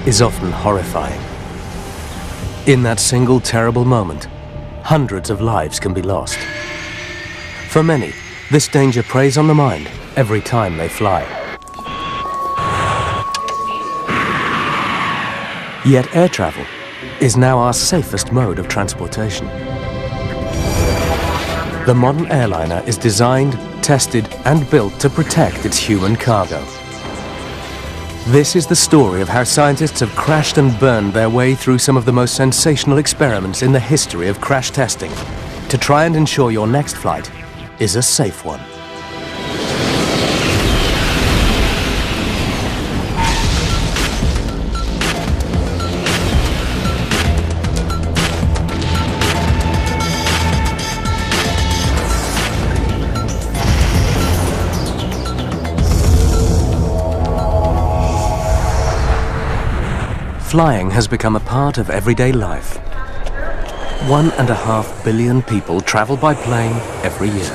is often horrifying. In that single terrible moment, hundreds of lives can be lost. For many, this danger preys on the mind every time they fly. Yet air travel is now our safest mode of transportation. The modern airliner is designed, tested, and built to protect its human cargo. This is the story of how scientists have crashed and burned their way through some of the most sensational experiments in the history of crash testing to try and ensure your next flight is a safe one. Flying has become a part of everyday life. 1.5 billion people travel by plane every year.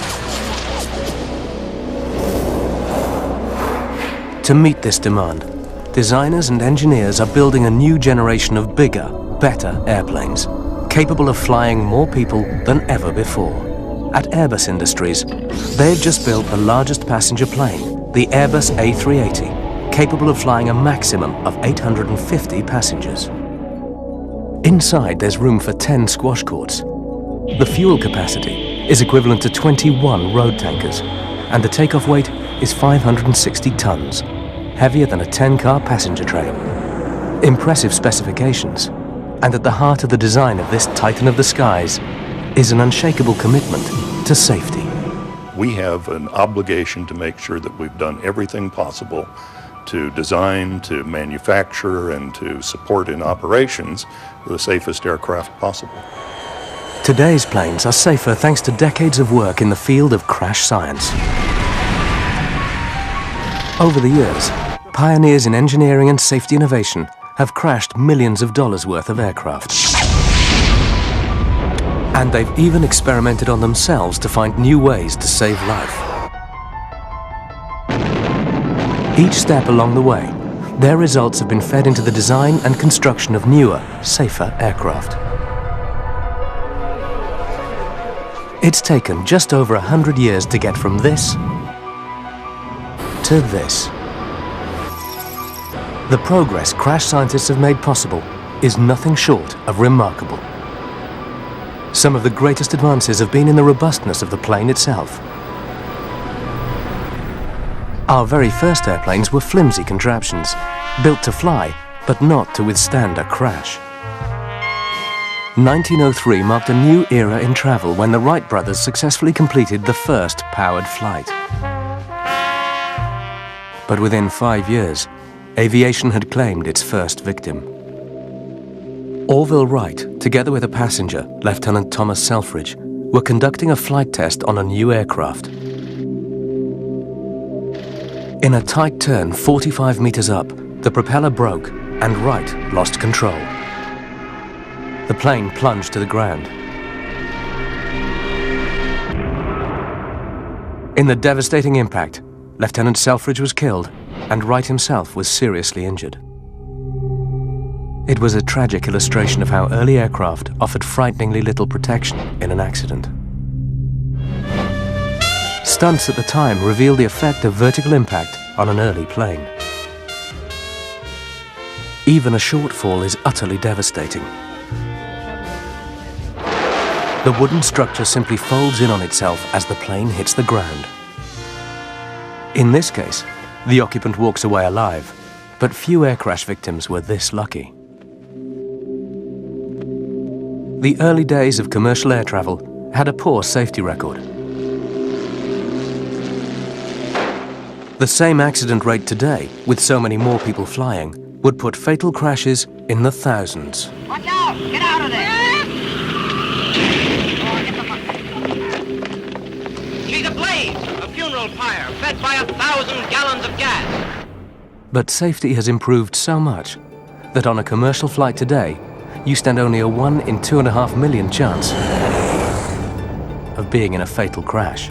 To meet this demand, designers and engineers are building a new generation of bigger, better airplanes, capable of flying more people than ever before. At Airbus Industries, they've just built the largest passenger plane, the Airbus A380, capable of flying a maximum of 850 passengers. Inside, there's room for 10 squash courts. The fuel capacity is equivalent to 21 road tankers, and the takeoff weight is 560 tons, heavier than a 10-car passenger train. Impressive specifications, and at the heart of the design of this Titan of the skies is an unshakable commitment to safety. We have an obligation to make sure that we've done everything possible to design, to manufacture, and to support in operations the safest aircraft possible. Today's planes are safer thanks to decades of work in the field of crash science. Over the years, pioneers in engineering and safety innovation have crashed millions of dollars worth of aircraft. And they've even experimented on themselves to find new ways to save life. Each step along the way, their results have been fed into the design and construction of newer, safer aircraft. It's taken just over 100 years to get from this to this. The progress crash scientists have made possible is nothing short of remarkable. Some of the greatest advances have been in the robustness of the plane itself. Our very first airplanes were flimsy contraptions, built to fly, but not to withstand a crash. 1903 marked a new era in travel when the Wright brothers successfully completed the first powered flight. But within 5 years, aviation had claimed its first victim. Orville Wright, together with a passenger, Lieutenant Thomas Selfridge, were conducting a flight test on a new aircraft. In a tight turn 45 meters up, the propeller broke and Wright lost control. The plane plunged to the ground. In the devastating impact, Lieutenant Selfridge was killed and Wright himself was seriously injured. It was a tragic illustration of how early aircraft offered frighteningly little protection in an accident. Stunts at the time revealed the effect of vertical impact on an early plane. Even a shortfall is utterly devastating. The wooden structure simply folds in on itself as the plane hits the ground. In this case, the occupant walks away alive, but few air crash victims were this lucky. The early days of commercial air travel had a poor safety record. The same accident rate today, with so many more people flying, would put fatal crashes in the thousands. Watch out! Get out of there! She's ablaze! A funeral pyre fed by 1,000 gallons of gas! But safety has improved so much that on a commercial flight today, you stand only a 1 in 2.5 million chance of being in a fatal crash.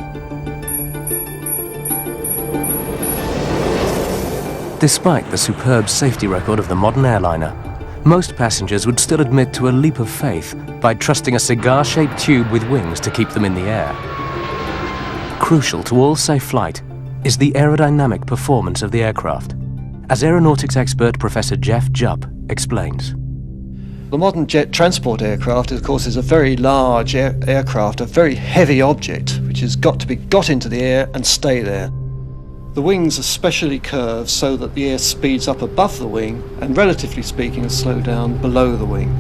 Despite the superb safety record of the modern airliner, most passengers would still admit to a leap of faith by trusting a cigar-shaped tube with wings to keep them in the air. Crucial to all safe flight is the aerodynamic performance of the aircraft, as aeronautics expert Professor Jeff Jupp explains. The modern jet transport aircraft, of course, is a very large aircraft, a very heavy object, which has got to be got into the air and stay there. The wings are specially curved so that the air speeds up above the wing and, relatively speaking, slow down below the wing.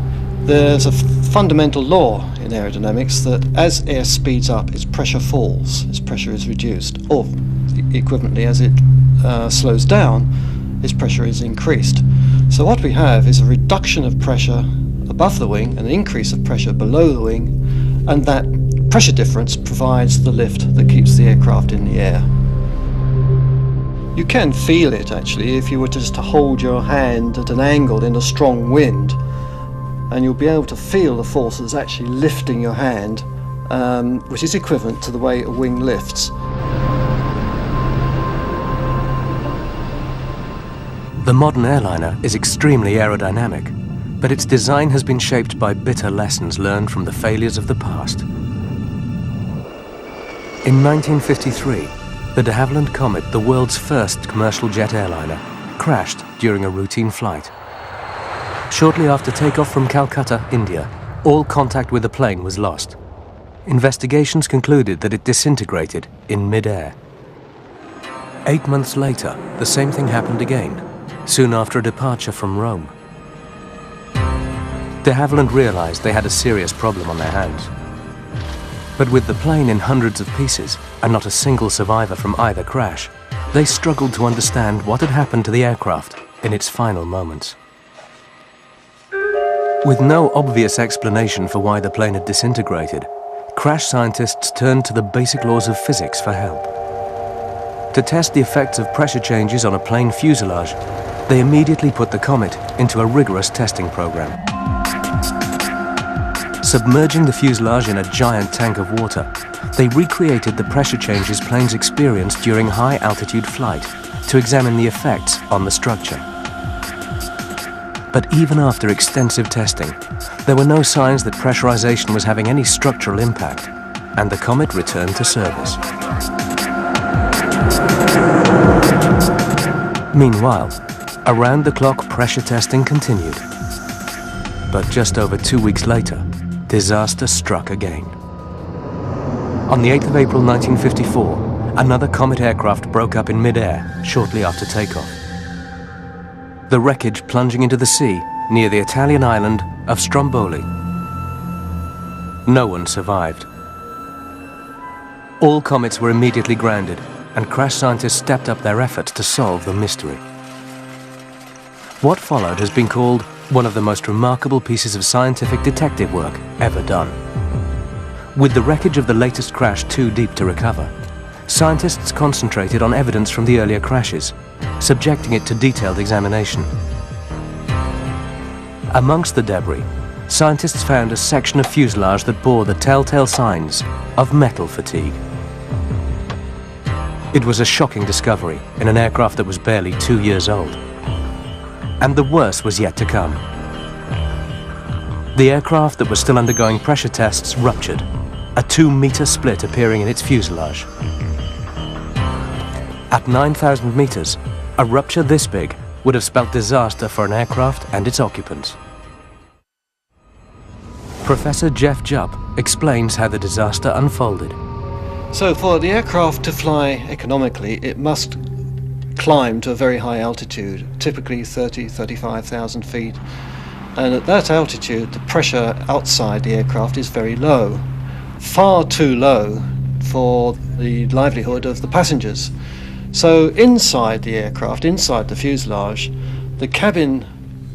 There's a fundamental law in aerodynamics that as air speeds up, its pressure falls, its pressure is reduced, or equivalently, as it slows down, its pressure is increased. So what we have is a reduction of pressure above the wing, an increase of pressure below the wing, and that pressure difference provides the lift that keeps the aircraft in the air. You can feel it actually if you were just to hold your hand at an angle in a strong wind, and you'll be able to feel the forces actually lifting your hand, which is equivalent to the way a wing lifts. The modern airliner is extremely aerodynamic, but its design has been shaped by bitter lessons learned from the failures of the past. In 1953, the de Havilland Comet, the world's first commercial jet airliner, crashed during a routine flight. Shortly after takeoff from Calcutta, India, all contact with the plane was lost. Investigations concluded that it disintegrated in mid-air. 8 months later, the same thing happened again, soon after a departure from Rome. De Havilland realized they had a serious problem on their hands. But with the plane in hundreds of pieces and not a single survivor from either crash, they struggled to understand what had happened to the aircraft in its final moments. With no obvious explanation for why the plane had disintegrated, crash scientists turned to the basic laws of physics for help. To test the effects of pressure changes on a plane fuselage, they immediately put the Comet into a rigorous testing program. Submerging the fuselage in a giant tank of water, they recreated the pressure changes planes experienced during high-altitude flight to examine the effects on the structure. But even after extensive testing, there were no signs that pressurization was having any structural impact, and the Comet returned to service. Meanwhile, around-the-clock pressure testing continued. But just over 2 weeks later, disaster struck again. On the 8th of April 1954, another Comet aircraft broke up in mid-air shortly after takeoff. The wreckage plunging into the sea near the Italian island of Stromboli. No one survived. All Comets were immediately grounded, and crash scientists stepped up their efforts to solve the mystery. What followed has been called one of the most remarkable pieces of scientific detective work ever done. With the wreckage of the latest crash too deep to recover, scientists concentrated on evidence from the earlier crashes, subjecting it to detailed examination. Amongst the debris, scientists found a section of fuselage that bore the telltale signs of metal fatigue. It was a shocking discovery in an aircraft that was barely 2 years old. And the worst was yet to come. The aircraft that was still undergoing pressure tests ruptured, a 2-meter split appearing in its fuselage. At 9,000 meters, a rupture this big would have spelt disaster for an aircraft and its occupants. Professor Jeff Jupp explains how the disaster unfolded. So for the aircraft to fly economically, it must climb to a very high altitude, typically 35,000 feet. And at that altitude, the pressure outside the aircraft is very low, far too low for the livelihood of the passengers. So inside the aircraft, inside the fuselage, the cabin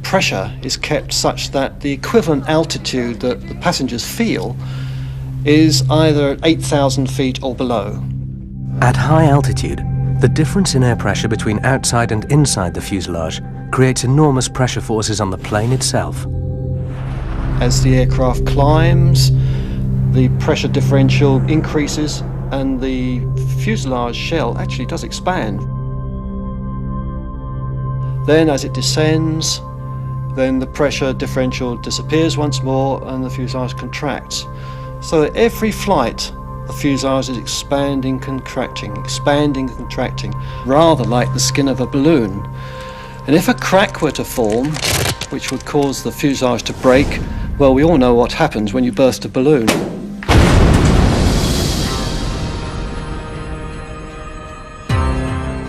pressure is kept such that the equivalent altitude that the passengers feel is either 8,000 feet or below. At high altitude, the difference in air pressure between outside and inside the fuselage creates enormous pressure forces on the plane itself. As the aircraft climbs, the pressure differential increases and the fuselage shell actually does expand. Then as it descends, then the pressure differential disappears once more and the fuselage contracts. So at every flight, the fuselage is expanding, contracting, rather like the skin of a balloon. And if a crack were to form, which would cause the fuselage to break, well, we all know what happens when you burst a balloon.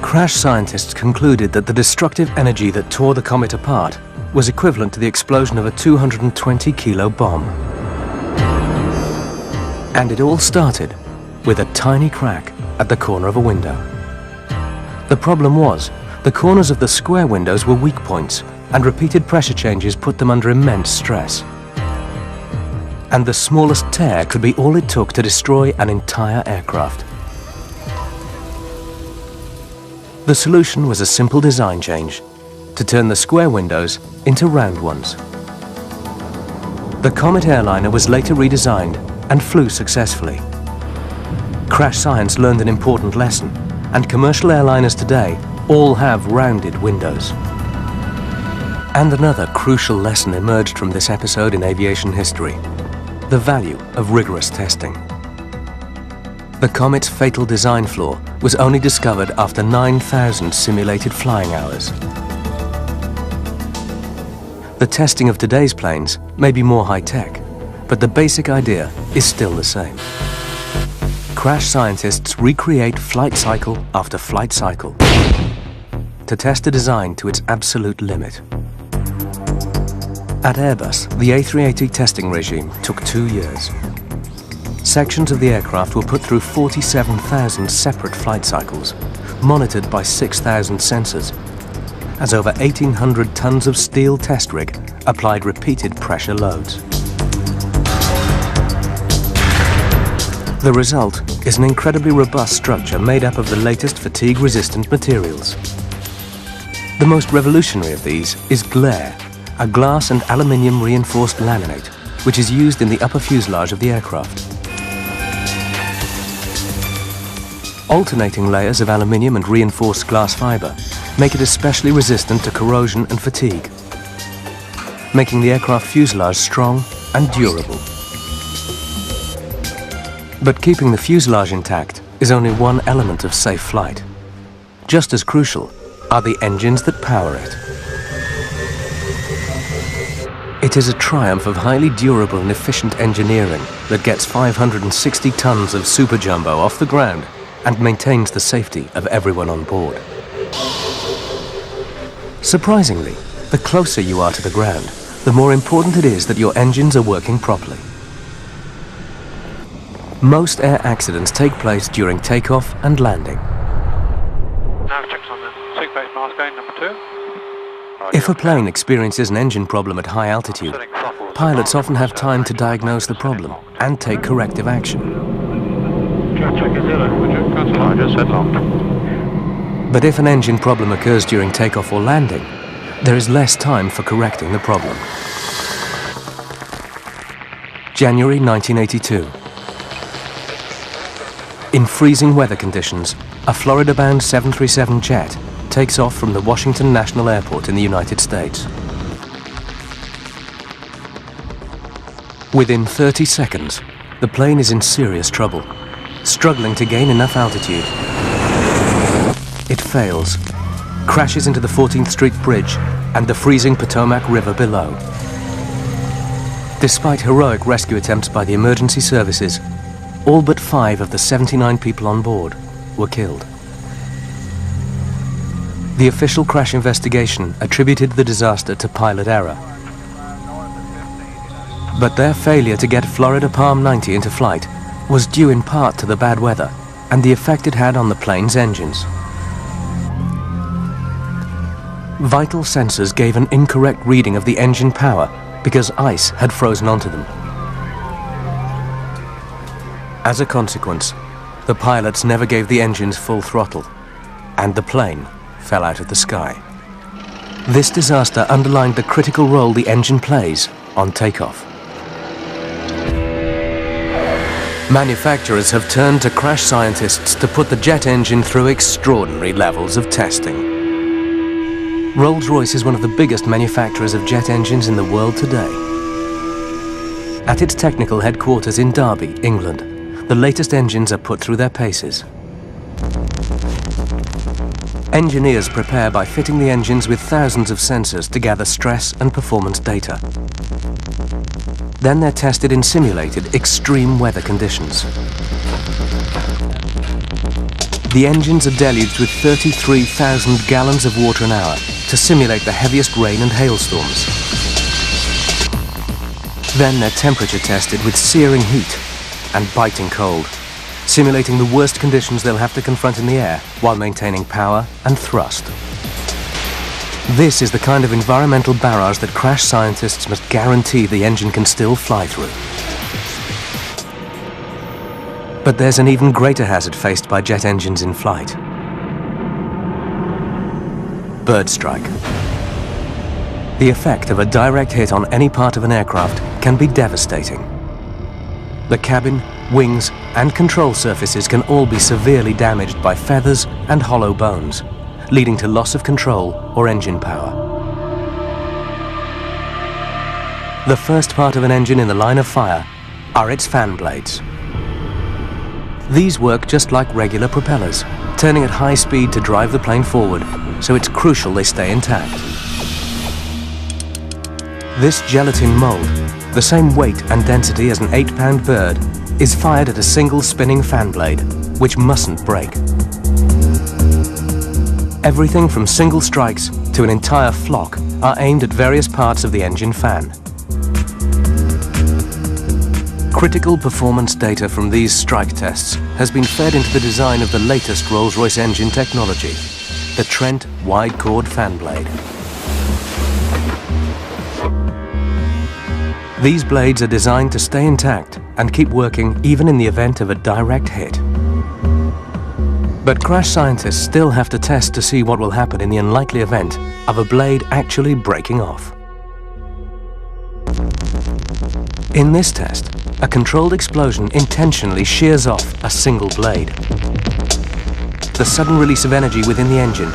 Crash scientists concluded that the destructive energy that tore the comet apart was equivalent to the explosion of a 220-kilo bomb. And it all started with a tiny crack at the corner of a window. The problem was, the corners of the square windows were weak points, and repeated pressure changes put them under immense stress. And the smallest tear could be all it took to destroy an entire aircraft. The solution was a simple design change, to turn the square windows into round ones. The Comet airliner was later redesigned and flew successfully. Crash science learned an important lesson, and commercial airliners today all have rounded windows. And another crucial lesson emerged from this episode in aviation history: the value of rigorous testing. The Comet's fatal design flaw was only discovered after 9,000 simulated flying hours. The testing of today's planes may be more high-tech, but the basic idea is still the same. Crash scientists recreate flight cycle after flight cycle to test a design to its absolute limit. At Airbus, the A380 testing regime took 2 years. Sections of the aircraft were put through 47,000 separate flight cycles, monitored by 6,000 sensors, as over 1,800 tons of steel test rig applied repeated pressure loads. The result is an incredibly robust structure made up of the latest fatigue-resistant materials. The most revolutionary of these is Glare, a glass and aluminium reinforced laminate, which is used in the upper fuselage of the aircraft. Alternating layers of aluminium and reinforced glass fiber make it especially resistant to corrosion and fatigue, making the aircraft fuselage strong and durable. But keeping the fuselage intact is only one element of safe flight. Just as crucial are the engines that power it. It is a triumph of highly durable and efficient engineering that gets 560 tons of Super Jumbo off the ground and maintains the safety of everyone on board. Surprisingly, the closer you are to the ground, the more important it is that your engines are working properly. Most air accidents take place during takeoff and landing. Nav checks on the SIG base mask going, number 2. If a plane experiences an engine problem at high altitude, pilots often have time to diagnose the problem and take corrective action. Check is 0, would you? I just said locked. But if an engine problem occurs during takeoff or landing, there is less time for correcting the problem. January 1982. In freezing weather conditions, a Florida-bound 737 jet takes off from the Washington National Airport in the United States. Within 30 seconds, the plane is in serious trouble, struggling to gain enough altitude. It fails, crashes into the 14th Street Bridge and the freezing Potomac River below. Despite heroic rescue attempts by the emergency services, all but 5 of the 79 people on board were killed. The official crash investigation attributed the disaster to pilot error. But their failure to get Florida Palm 90 into flight was due in part to the bad weather and the effect it had on the plane's engines. Vital sensors gave an incorrect reading of the engine power because ice had frozen onto them. As a consequence, the pilots never gave the engines full throttle, and the plane fell out of the sky. This disaster underlined the critical role the engine plays on takeoff. Manufacturers have turned to crash scientists to put the jet engine through extraordinary levels of testing. Rolls-Royce is one of the biggest manufacturers of jet engines in the world today. At its technical headquarters in Derby, England, the latest engines are put through their paces. Engineers prepare by fitting the engines with thousands of sensors to gather stress and performance data. Then they're tested in simulated extreme weather conditions. The engines are deluged with 33,000 gallons of water an hour to simulate the heaviest rain and hailstorms. Then they're temperature tested with searing heat and biting cold, simulating the worst conditions they'll have to confront in the air while maintaining power and thrust. This is the kind of environmental barrage that crash scientists must guarantee the engine can still fly through. But there's an even greater hazard faced by jet engines in flight. Bird strike. The effect of a direct hit on any part of an aircraft can be devastating. The cabin, wings, and control surfaces can all be severely damaged by feathers and hollow bones, leading to loss of control or engine power. The first part of an engine in the line of fire are its fan blades. These work just like regular propellers, turning at high speed to drive the plane forward, so it's crucial they stay intact. This gelatin mold, the same weight and density as an 8-pound bird, is fired at a single spinning fan blade, which mustn't break. Everything from single strikes to an entire flock are aimed at various parts of the engine fan. Critical performance data from these strike tests has been fed into the design of the latest Rolls-Royce engine technology, the Trent Wide Chord Fan Blade. These blades are designed to stay intact and keep working even in the event of a direct hit. But crash scientists still have to test to see what will happen in the unlikely event of a blade actually breaking off. In this test, a controlled explosion intentionally shears off a single blade. The sudden release of energy within the engine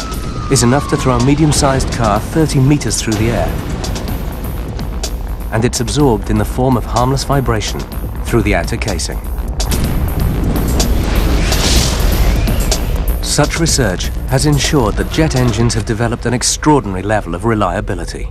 is enough to throw a medium-sized car 30 meters through the air. And it's absorbed in the form of harmless vibration through the outer casing. Such research has ensured that jet engines have developed an extraordinary level of reliability.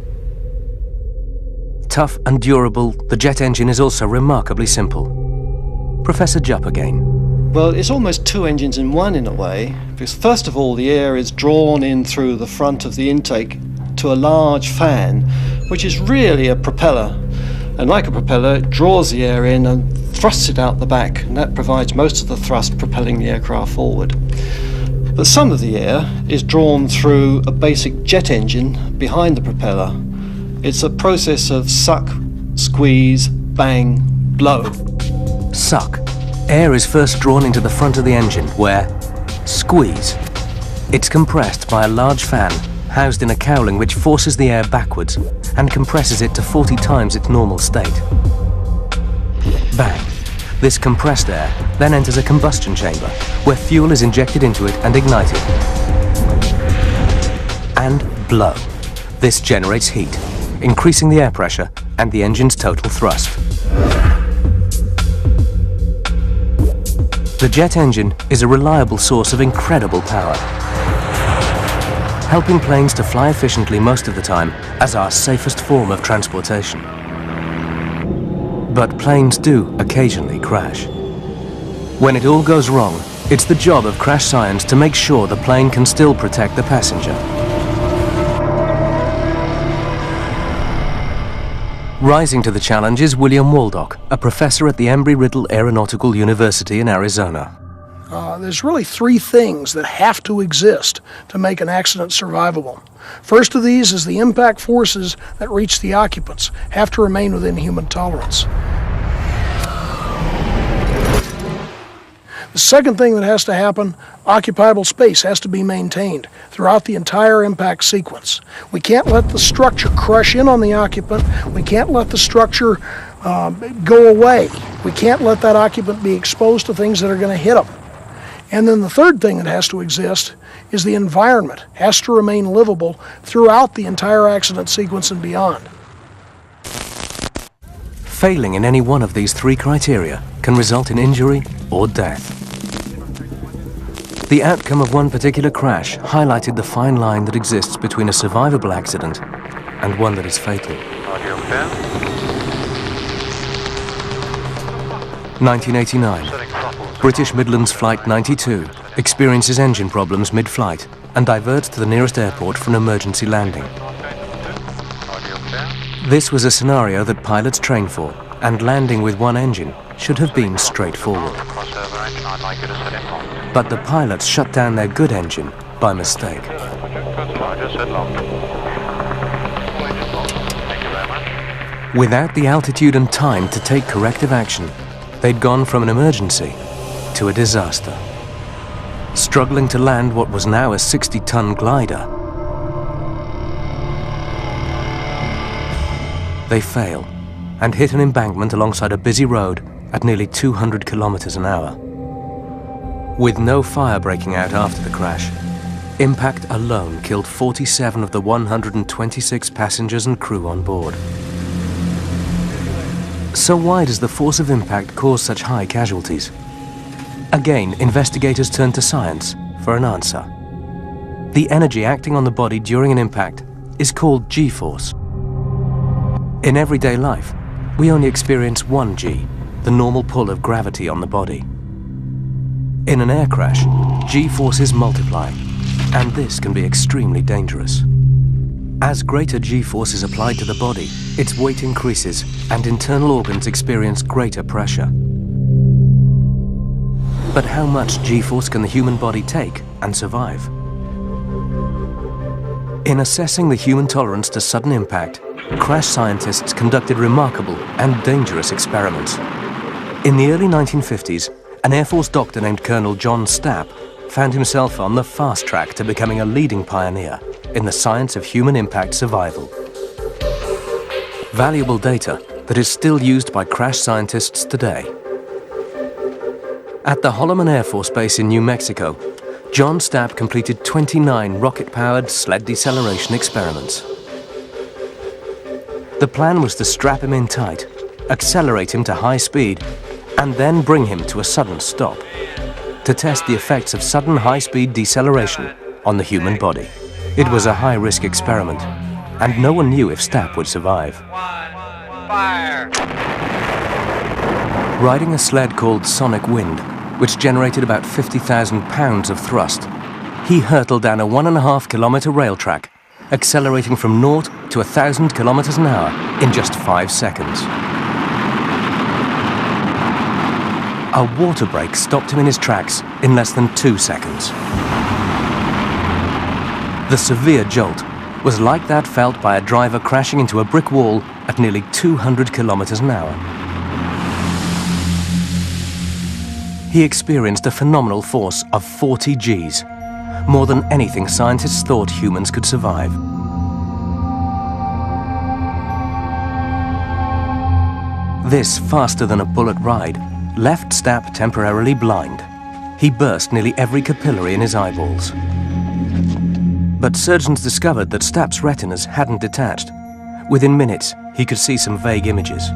Tough and durable, the jet engine is also remarkably simple. Professor Jupp again. Well, it's almost two engines in one in a way, because first of all the air is drawn in through the front of the intake to a large fan, which is really a propeller. And like a propeller, it draws the air in and thrusts it out the back, and that provides most of the thrust propelling the aircraft forward. But some of the air is drawn through a basic jet engine behind the propeller. It's a process of suck, squeeze, bang, blow. Suck. Air is first drawn into the front of the engine, where squeeze. It's compressed by a large fan housed in a cowling which forces the air backwards and compresses it to 40 times its normal state. Bang. This compressed air then enters a combustion chamber where fuel is injected into it and ignited. And blow. This generates heat, increasing the air pressure and the engine's total thrust. The jet engine is a reliable source of incredible power, helping planes to fly efficiently most of the time as our safest form of transportation. But planes do occasionally crash. When it all goes wrong, it's the job of crash science to make sure the plane can still protect the passenger. Rising to the challenge is William Waldock, a professor at the Embry-Riddle Aeronautical University in Arizona. There's really three things that have to exist to make an accident survivable. First of these is the impact forces that reach the occupants have to remain within human tolerance. The second thing that has to happen, occupiable space has to be maintained throughout the entire impact sequence. We can't let the structure crush in on the occupant. We can't let the structure go away. We can't let that occupant be exposed to things that are going to hit them. And then the third thing that has to exist is the environment has to remain livable throughout the entire accident sequence and beyond. Failing in any one of these three criteria can result in injury or death. The outcome of one particular crash highlighted the fine line that exists between a survivable accident and one that is fatal. 1989. British Midlands Flight 92 experiences engine problems mid-flight and diverts to the nearest airport for an emergency landing. This was a scenario that pilots train for, and landing with one engine should have been straightforward. But the pilots shut down their good engine by mistake. Without the altitude and time to take corrective action, they'd gone from an emergency to a disaster. Struggling to land what was now a 60-ton glider, they fail and hit an embankment alongside a busy road at nearly 200 kilometers an hour. With no fire breaking out after the crash, impact alone killed 47 of the 126 passengers and crew on board. So why does the force of impact cause such high casualties? Again, investigators turn to science for an answer. The energy acting on the body during an impact is called G-force. In everyday life, we only experience one G, the normal pull of gravity on the body. In an air crash, G-forces multiply, and this can be extremely dangerous. As greater G-force is applied to the body, its weight increases and internal organs experience greater pressure. But how much G-force can the human body take and survive? In assessing the human tolerance to sudden impact, crash scientists conducted remarkable and dangerous experiments. In the early 1950s, an Air Force doctor named Colonel John Stapp found himself on the fast track to becoming a leading pioneer in the science of human impact survival. Valuable data that is still used by crash scientists today. At the Holloman Air Force Base in New Mexico, John Stapp completed 29 rocket-powered sled deceleration experiments. The plan was to strap him in tight, accelerate him to high speed, and then bring him to a sudden stop to test the effects of sudden high-speed deceleration on the human body. It was a high-risk experiment, and no one knew if Stapp would survive. Fire! Riding a sled called Sonic Wind, which generated about 50,000 pounds of thrust, he hurtled down a 1.5-kilometer rail track, accelerating from 0 to 1,000 kilometers an hour in just 5 seconds. A water break stopped him in his tracks in less than 2 seconds. The severe jolt was like that felt by a driver crashing into a brick wall at nearly 200 kilometers an hour. He experienced a phenomenal force of 40 Gs, more than anything scientists thought humans could survive. This faster-than-a-bullet ride left Stapp temporarily blind. He burst nearly every capillary in his eyeballs. But surgeons discovered that Stapp's retinas hadn't detached. Within minutes, he could see some vague images.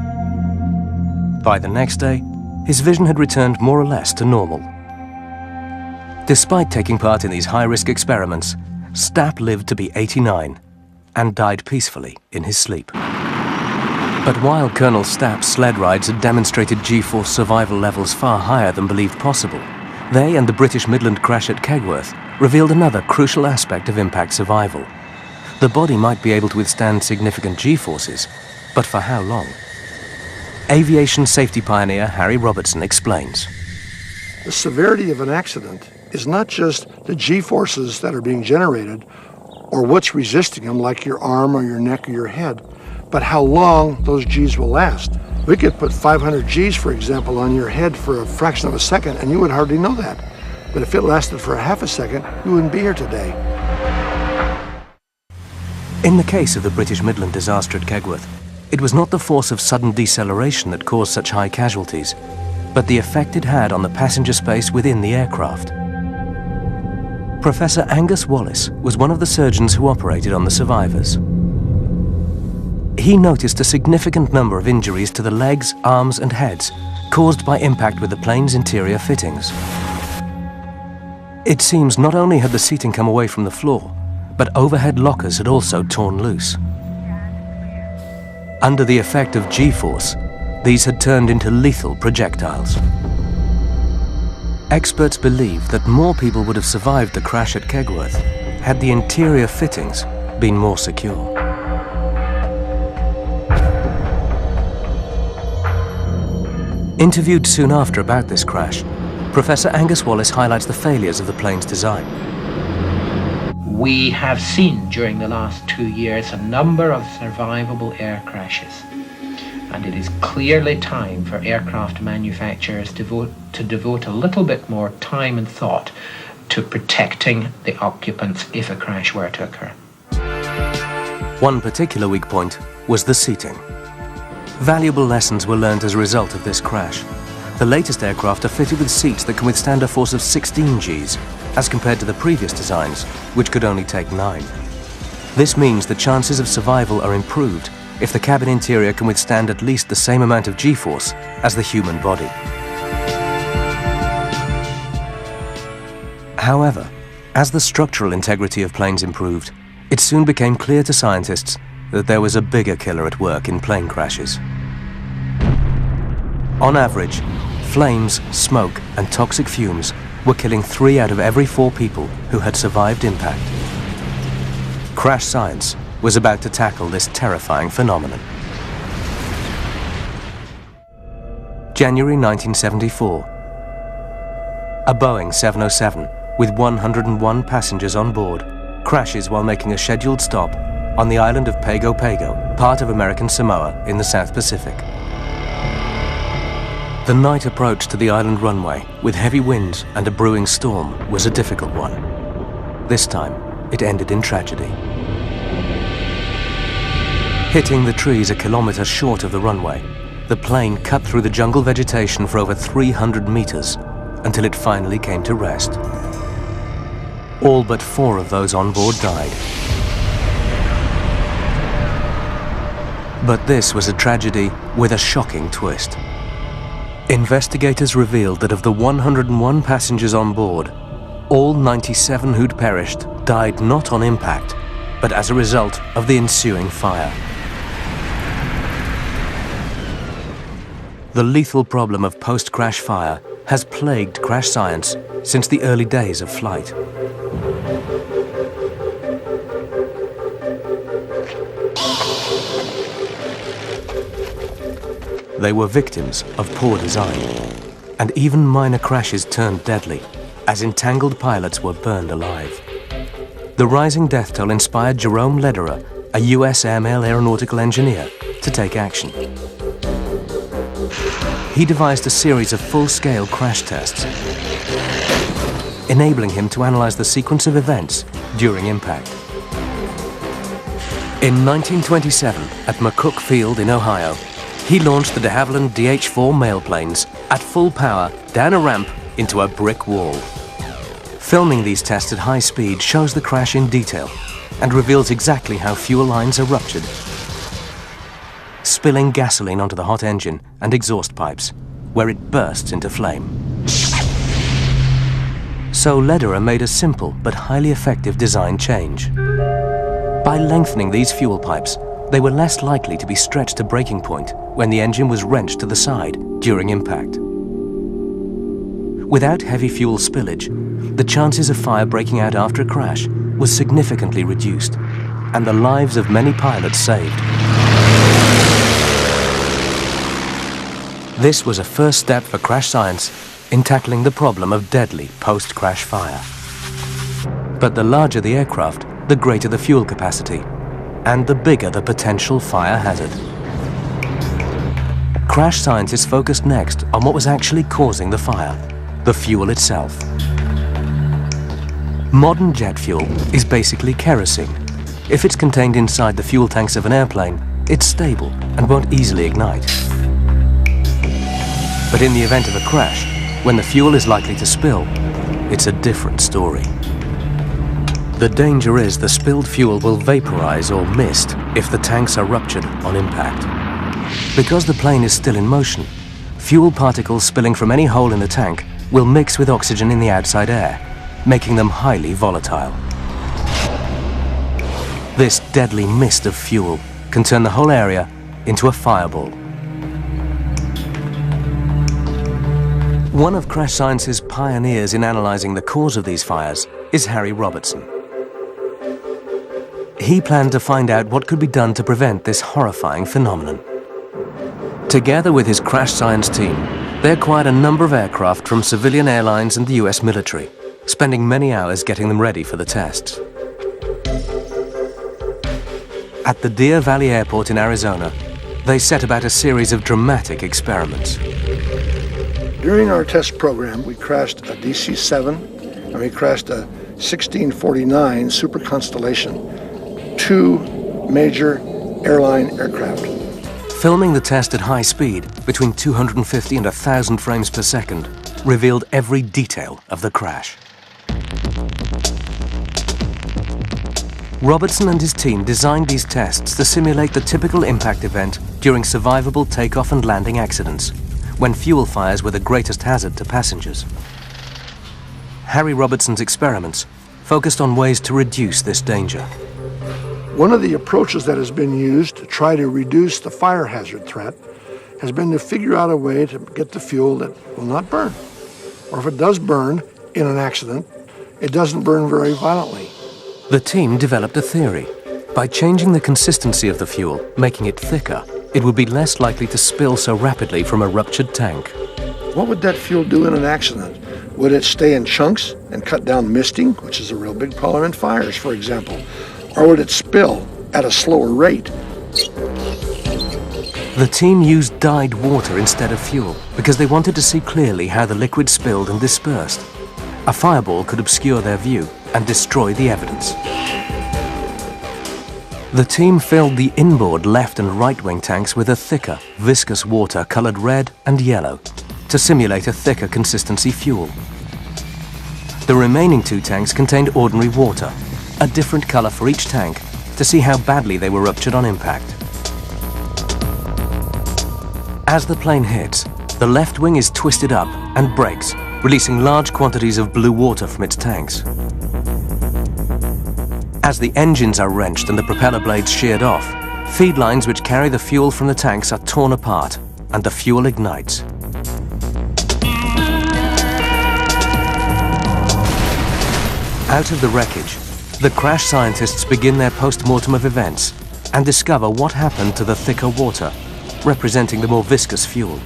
By the next day, his vision had returned more or less to normal. Despite taking part in these high-risk experiments, Stapp lived to be 89 and died peacefully in his sleep. But while Colonel Stapp's sled rides had demonstrated G-force survival levels far higher than believed possible, they and the British Midland crash at Kegworth revealed another crucial aspect of impact survival. The body might be able to withstand significant G-forces, but for how long? Aviation safety pioneer Harry Robertson explains. The severity of an accident is not just the G-forces that are being generated or what's resisting them, like your arm or your neck or your head, but how long those Gs will last. We could put 500 Gs, for example, on your head for a fraction of a second, and you would hardly know that. But if it lasted for a half a second, you wouldn't be here today. In the case of the British Midland disaster at Kegworth, it was not the force of sudden deceleration that caused such high casualties, but the effect it had on the passenger space within the aircraft. Professor Angus Wallace was one of the surgeons who operated on the survivors. He noticed a significant number of injuries to the legs, arms and heads caused by impact with the plane's interior fittings. It seems not only had the seating come away from the floor, but overhead lockers had also torn loose. Under the effect of G-force, these had turned into lethal projectiles. Experts believe that more people would have survived the crash at Kegworth had the interior fittings been more secure. Interviewed soon after about this crash, Professor Angus Wallace highlights the failures of the plane's design. We have seen during the last 2 years a number of survivable air crashes, and it is clearly time for aircraft manufacturers to devote a little bit more time and thought to protecting the occupants if a crash were to occur. One particular weak point was the seating. Valuable lessons were learned as a result of this crash. The latest aircraft are fitted with seats that can withstand a force of 16 Gs, as compared to the previous designs, which could only take 9. This means the chances of survival are improved if the cabin interior can withstand at least the same amount of G-force as the human body. However, as the structural integrity of planes improved, it soon became clear to scientists that there was a bigger killer at work in plane crashes. On average, flames, smoke, and toxic fumes were killing 3 out of every 4 people who had survived impact. Crash science was about to tackle this terrifying phenomenon. January 1974. A Boeing 707 with 101 passengers on board crashes while making a scheduled stop on the island of Pago Pago, part of American Samoa in the South Pacific. The night approach to the island runway with heavy winds and a brewing storm was a difficult one. This time, it ended in tragedy. Hitting the trees a kilometer short of the runway, the plane cut through the jungle vegetation for over 300 meters until it finally came to rest. All but 4 of those on board died. But this was a tragedy with a shocking twist. Investigators revealed that of the 101 passengers on board, all 97 who'd perished died not on impact, but as a result of the ensuing fire. The lethal problem of post-crash fire has plagued crash science since the early days of flight. They were victims of poor design, and even minor crashes turned deadly, as entangled pilots were burned alive. The rising death toll inspired Jerome Lederer, a US airmail aeronautical engineer, to take action. He devised a series of full-scale crash tests, enabling him to analyze the sequence of events during impact. In 1927, at McCook Field in Ohio, he launched the de Havilland DH-4 mailplanes at full power down a ramp into a brick wall. Filming these tests at high speed shows the crash in detail and reveals exactly how fuel lines are ruptured, spilling gasoline onto the hot engine and exhaust pipes, where it bursts into flame. So Lederer made a simple but highly effective design change. By lengthening these fuel pipes, they were less likely to be stretched to breaking point when the engine was wrenched to the side during impact. Without heavy fuel spillage, the chances of fire breaking out after a crash was significantly reduced, and the lives of many pilots saved. This was a first step for crash science in tackling the problem of deadly post-crash fire. But the larger the aircraft, the greater the fuel capacity, and the bigger the potential fire hazard. Crash scientists focused next on what was actually causing the fire, the fuel itself. Modern jet fuel is basically kerosene. If it's contained inside the fuel tanks of an airplane, it's stable and won't easily ignite. But in the event of a crash, when the fuel is likely to spill, it's a different story. The danger is the spilled fuel will vaporize or mist if the tanks are ruptured on impact. Because the plane is still in motion, fuel particles spilling from any hole in the tank will mix with oxygen in the outside air, making them highly volatile. This deadly mist of fuel can turn the whole area into a fireball. One of crash science's pioneers in analyzing the cause of these fires is Harry Robertson. He planned to find out what could be done to prevent this horrifying phenomenon. Together with his crash science team, they acquired a number of aircraft from civilian airlines and the US military, spending many hours getting them ready for the tests. At the Deer Valley Airport in Arizona, they set about a series of dramatic experiments. During our test program, we crashed a DC-7 and we crashed a 1649 Super Constellation, two major airline aircraft. Filming the test at high speed, between 250 and 1,000 frames per second, revealed every detail of the crash. Robertson and his team designed these tests to simulate the typical impact event during survivable takeoff and landing accidents, when fuel fires were the greatest hazard to passengers. Harry Robertson's experiments focused on ways to reduce this danger. One of the approaches that has been used to try to reduce the fire hazard threat has been to figure out a way to get the fuel that will not burn. Or if it does burn in an accident, it doesn't burn very violently. The team developed a theory. By changing the consistency of the fuel, making it thicker, it would be less likely to spill so rapidly from a ruptured tank. What would that fuel do in an accident? Would it stay in chunks and cut down misting, which is a real big problem in fires, for example? Or would it spill at a slower rate? The team used dyed water instead of fuel because they wanted to see clearly how the liquid spilled and dispersed. A fireball could obscure their view and destroy the evidence. The team filled the inboard left and right wing tanks with a thicker, viscous water colored red and yellow to simulate a thicker consistency fuel. The remaining two tanks contained ordinary water, a different color for each tank, to see how badly they were ruptured on impact. As the plane hits, the left wing is twisted up and breaks, releasing large quantities of blue water from its tanks. As the engines are wrenched and the propeller blades sheared off, feed lines which carry the fuel from the tanks are torn apart and the fuel ignites. Out of the wreckage, the crash scientists begin their post-mortem of events and discover what happened to the thicker water, representing the more viscous fuel.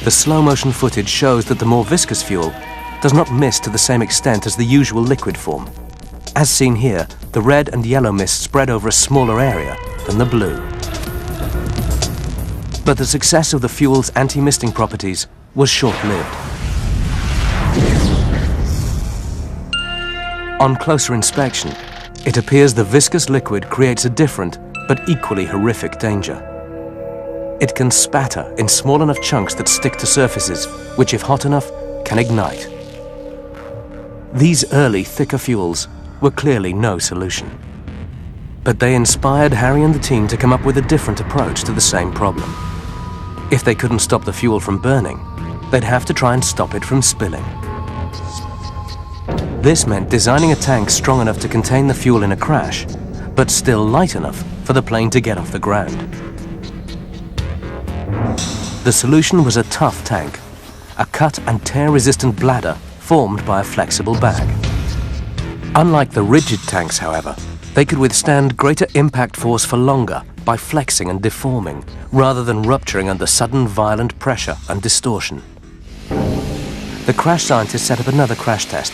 The slow-motion footage shows that the more viscous fuel does not mist to the same extent as the usual liquid form. As seen here, the red and yellow mist spread over a smaller area than the blue. But the success of the fuel's anti-misting properties was short-lived. On closer inspection, it appears the viscous liquid creates a different but equally horrific danger. It can spatter in small enough chunks that stick to surfaces, which if hot enough, can ignite. These early thicker fuels were clearly no solution. But they inspired Harry and the team to come up with a different approach to the same problem. If they couldn't stop the fuel from burning, they'd have to try and stop it from spilling. This meant designing a tank strong enough to contain the fuel in a crash, but still light enough for the plane to get off the ground. The solution was a tough tank, a cut and tear-resistant bladder formed by a flexible bag. Unlike the rigid tanks, however, they could withstand greater impact force for longer by flexing and deforming, rather than rupturing under sudden violent pressure and distortion. The crash scientists set up another crash test,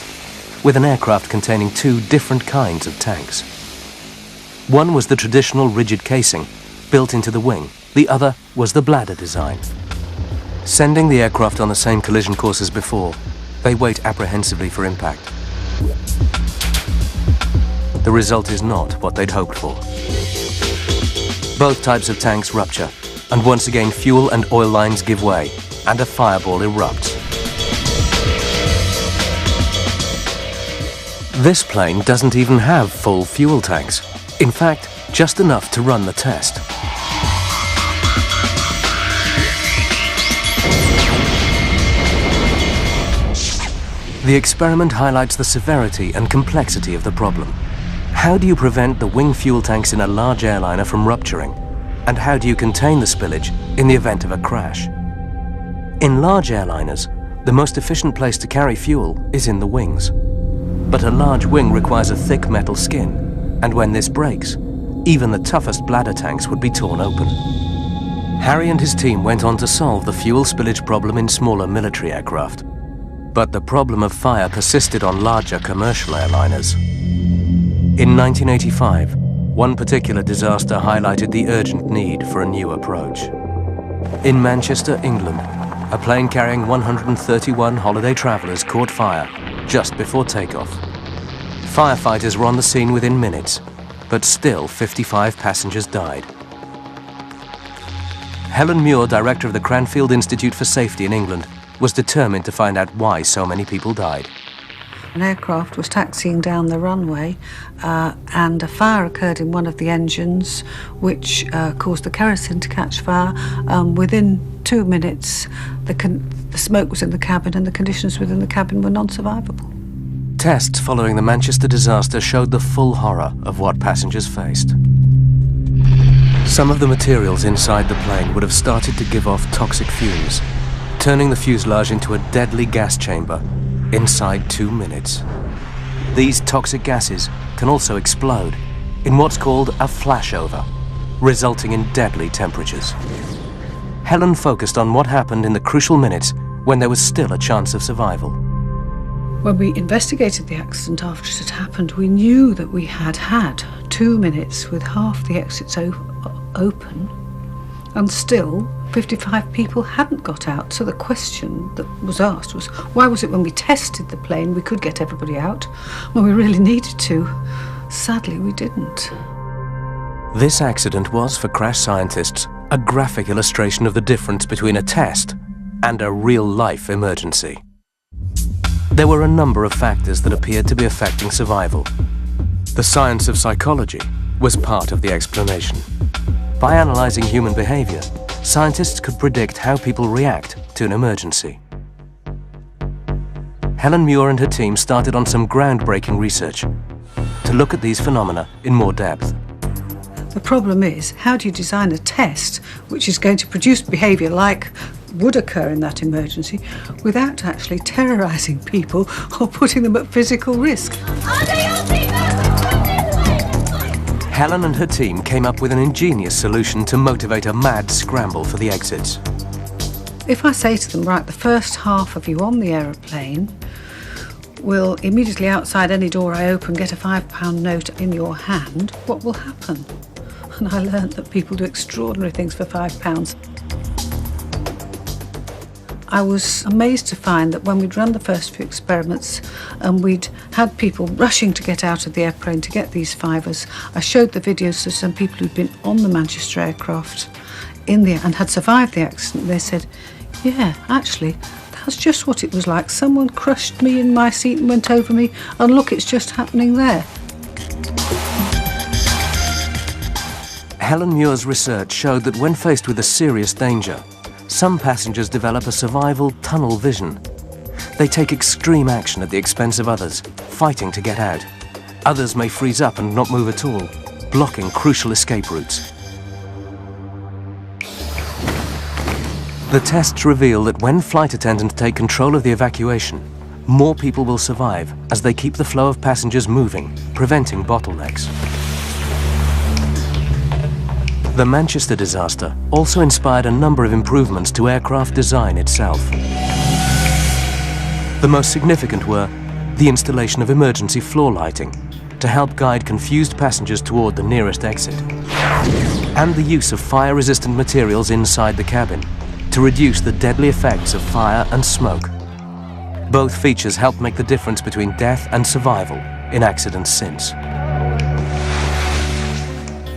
with an aircraft containing two different kinds of tanks. One was the traditional rigid casing, built into the wing. The other was the bladder design. Sending the aircraft on the same collision course as before, they wait apprehensively for impact. The result is not what they'd hoped for. Both types of tanks rupture, and once again fuel and oil lines give way, and a fireball erupts. This plane doesn't even have full fuel tanks. In fact, just enough to run the test. The experiment highlights the severity and complexity of the problem. How do you prevent the wing fuel tanks in a large airliner from rupturing? And how do you contain the spillage in the event of a crash? In large airliners, the most efficient place to carry fuel is in the wings. But a large wing requires a thick metal skin, and when this breaks, even the toughest bladder tanks would be torn open. Harry and his team went on to solve the fuel spillage problem in smaller military aircraft. But the problem of fire persisted on larger commercial airliners. In 1985, one particular disaster highlighted the urgent need for a new approach. In Manchester, England, a plane carrying 131 holiday travellers caught fire just before takeoff. Firefighters were on the scene within minutes, but still 55 passengers died. Helen Muir, director of the Cranfield Institute for Safety in England, was determined to find out why so many people died. An aircraft was taxiing down the runway and a fire occurred in one of the engines, which caused the kerosene to catch fire. Within 2 minutes, the smoke was in the cabin and the conditions within the cabin were non-survivable. Tests following the Manchester disaster showed the full horror of what passengers faced. Some of the materials inside the plane would have started to give off toxic fumes, turning the fuselage into a deadly gas chamber inside 2 minutes. These toxic gases can also explode in what's called a flashover, resulting in deadly temperatures. Helen focused on what happened in the crucial minutes when there was still a chance of survival. When we investigated the accident after it had happened, we knew that we had had 2 minutes with half the exits open, and still 55 people hadn't got out. So the question that was asked was, why was it when we tested the plane we could get everybody out when we really needed to? Sadly, we didn't. This accident was, for crash scientists, a graphic illustration of the difference between a test and a real-life emergency. There were a number of factors that appeared to be affecting survival. The science of psychology was part of the explanation. By analyzing human behavior, scientists could predict how people react to an emergency. Helen Muir and her team started on some groundbreaking research to look at these phenomena in more depth. The problem is, how do you design a test which is going to produce behavior like would occur in that emergency without actually terrorizing people or putting them at physical risk? Helen and her team came up with an ingenious solution to motivate a mad scramble for the exits. If I say to them, right, the first half of you on the aeroplane will immediately outside any door I open get a £5 note in your hand, what will happen? And I learned that people do extraordinary things for £5. I was amazed to find that when we'd run the first few experiments and we'd had people rushing to get out of the airplane to get these fivers, I showed the videos to some people who'd been on the Manchester aircraft and had survived the accident. They said, yeah, actually, that's just what it was like. Someone crushed me in my seat and went over me, and look, it's just happening there. Helen Muir's research showed that when faced with a serious danger, some passengers develop a survival tunnel vision. They take extreme action at the expense of others, fighting to get out. Others may freeze up and not move at all, blocking crucial escape routes. The tests reveal that when flight attendants take control of the evacuation, more people will survive as they keep the flow of passengers moving, preventing bottlenecks. The Manchester disaster also inspired a number of improvements to aircraft design itself. The most significant were the installation of emergency floor lighting to help guide confused passengers toward the nearest exit, and the use of fire-resistant materials inside the cabin to reduce the deadly effects of fire and smoke. Both features helped make the difference between death and survival in accidents since.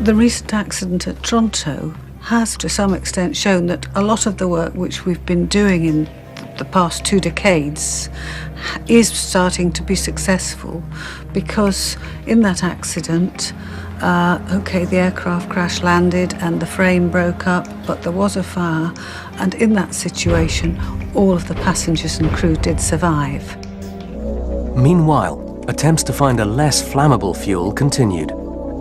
The recent accident at Toronto has to some extent shown that a lot of the work which we've been doing in the past 2 decades is starting to be successful, because in that accident, the aircraft crash landed and the frame broke up, but there was a fire, and in that situation, all of the passengers and crew did survive. Meanwhile, attempts to find a less flammable fuel continued,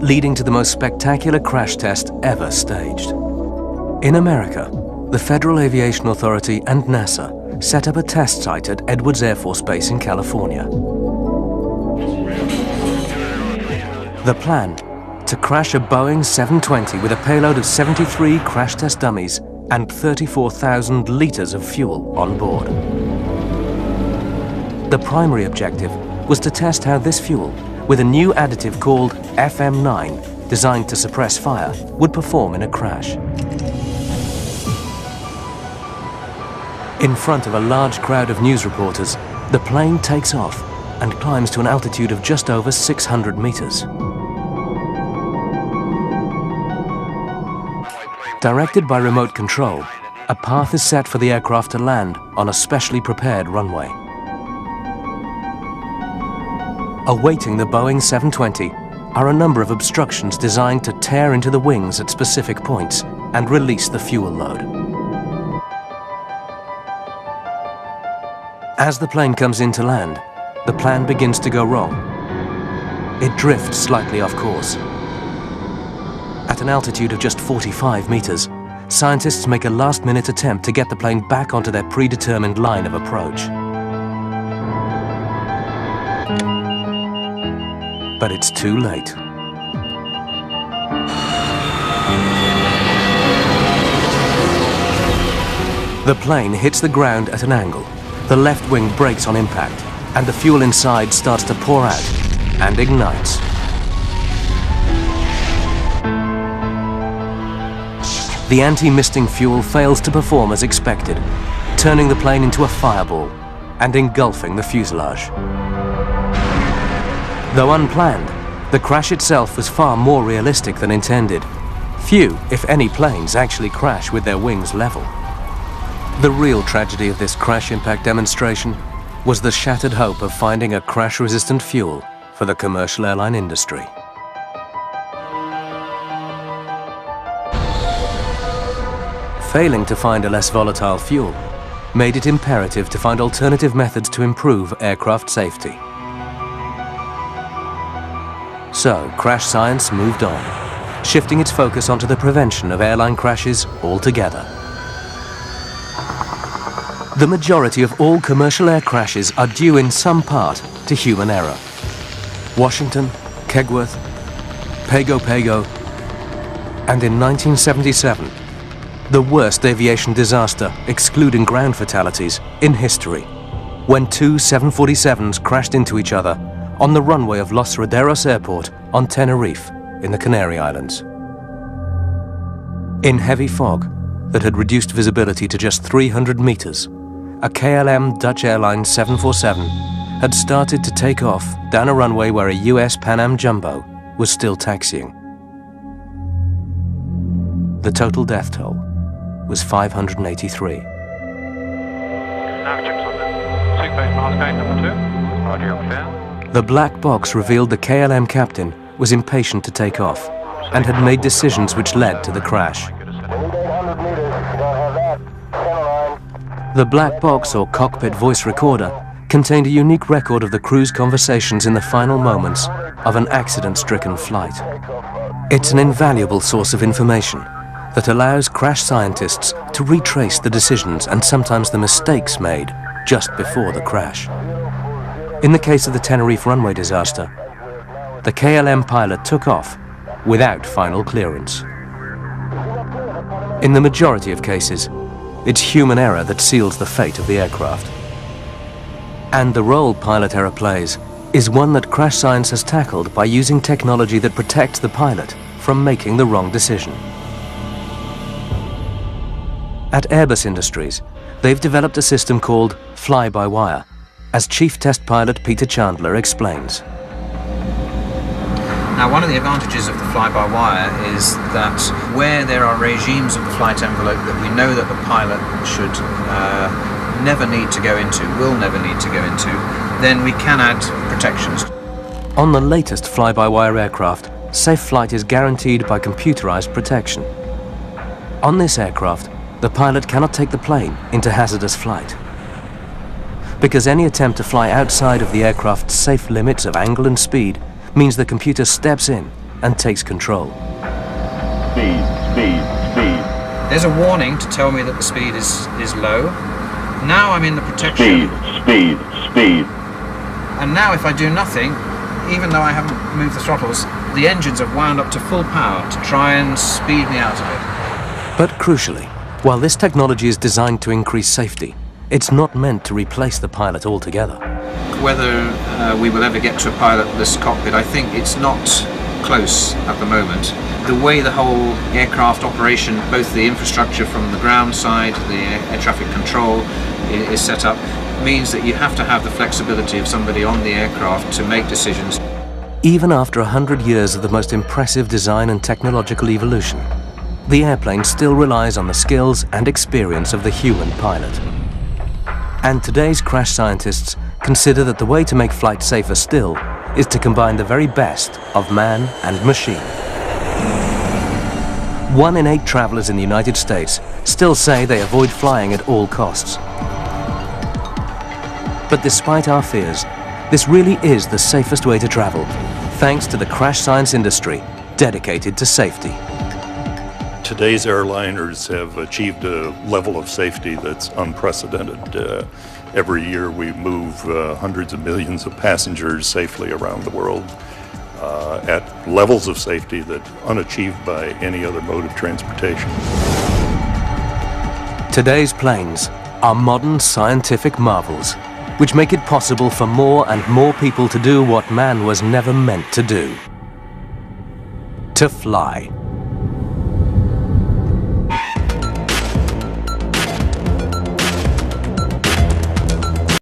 leading to the most spectacular crash test ever staged. In America, the Federal Aviation Authority and NASA set up a test site at Edwards Air Force Base in California. The plan: to crash a Boeing 720 with a payload of 73 crash test dummies and 34,000 litres of fuel on board. The primary objective was to test how this fuel, with a new additive called FM9, designed to suppress fire, would perform in a crash. In front of a large crowd of news reporters, the plane takes off and climbs to an altitude of just over 600 meters. Directed by remote control, a path is set for the aircraft to land on a specially prepared runway. Awaiting the Boeing 720 are a number of obstructions designed to tear into the wings at specific points and release the fuel load. As the plane comes in to land, the plan begins to go wrong. It drifts slightly off course. At an altitude of just 45 meters, scientists make a last-minute attempt to get the plane back onto their predetermined line of approach. But it's too late. The plane hits the ground at an angle. The left wing brakes on impact, and the fuel inside starts to pour out and ignites. The anti-misting fuel fails to perform as expected, turning the plane into a fireball and engulfing the fuselage. Though unplanned, the crash itself was far more realistic than intended. Few, if any, planes actually crash with their wings level. The real tragedy of this crash impact demonstration was the shattered hope of finding a crash-resistant fuel for the commercial airline industry. Failing to find a less volatile fuel made it imperative to find alternative methods to improve aircraft safety. So, crash science moved on, shifting its focus onto the prevention of airline crashes altogether. The majority of all commercial air crashes are due in some part to human error. Washington, Kegworth, Pago Pago, and in 1977, the worst aviation disaster, excluding ground fatalities, in history, when 2 747s crashed into each other on the runway of Los Roderos Airport on Tenerife in the Canary Islands. In heavy fog that had reduced visibility to just 300 meters, a KLM Dutch Airlines 747 had started to take off down a runway where a US Pan Am Jumbo was still taxiing. The total death toll was 583. Nav checks on the 6 base mask going, number 2. Roger, clear. The black box revealed the KLM captain was impatient to take off and had made decisions which led to the crash. The black box, or cockpit voice recorder, contained a unique record of the crew's conversations in the final moments of an accident-stricken flight. It's an invaluable source of information that allows crash scientists to retrace the decisions and sometimes the mistakes made just before the crash. In the case of the Tenerife runway disaster, the KLM pilot took off without final clearance. In the majority of cases, it's human error that seals the fate of the aircraft. And the role pilot error plays is one that crash science has tackled by using technology that protects the pilot from making the wrong decision. At Airbus Industries, they've developed a system called fly-by-wire, as Chief Test Pilot Peter Chandler explains. Now, one of the advantages of the fly-by-wire is that where there are regimes of the flight envelope that we know that the pilot should never need to go into, will never need to go into, then we can add protections. On the latest fly-by-wire aircraft, safe flight is guaranteed by computerized protection. On this aircraft, the pilot cannot take the plane into hazardous flight, because any attempt to fly outside of the aircraft's safe limits of angle and speed means the computer steps in and takes control. Speed, speed, speed. There's a warning to tell me that the speed is low. Now I'm in the protection. Speed, speed, speed. And now if I do nothing, even though I haven't moved the throttles, the engines have wound up to full power to try and speed me out of it. But crucially, while this technology is designed to increase safety, it's not meant to replace the pilot altogether. Whether we will ever get to a pilotless cockpit, I think it's not close at the moment. The way the whole aircraft operation, both the infrastructure from the ground side, the air traffic control is set up, means that you have to have the flexibility of somebody on the aircraft to make decisions. Even after 100 years of the most impressive design and technological evolution, the airplane still relies on the skills and experience of the human pilot. And today's crash scientists consider that the way to make flight safer still is to combine the very best of man and machine. 1 in 8 travelers in the United States still say they avoid flying at all costs. But despite our fears, this really is the safest way to travel, thanks to the crash science industry dedicated to safety. Today's airliners have achieved a level of safety that's unprecedented. Every year we move hundreds of millions of passengers safely around the world at levels of safety that are unachieved by any other mode of transportation. Today's planes are modern scientific marvels, which make it possible for more and more people to do what man was never meant to do: to fly.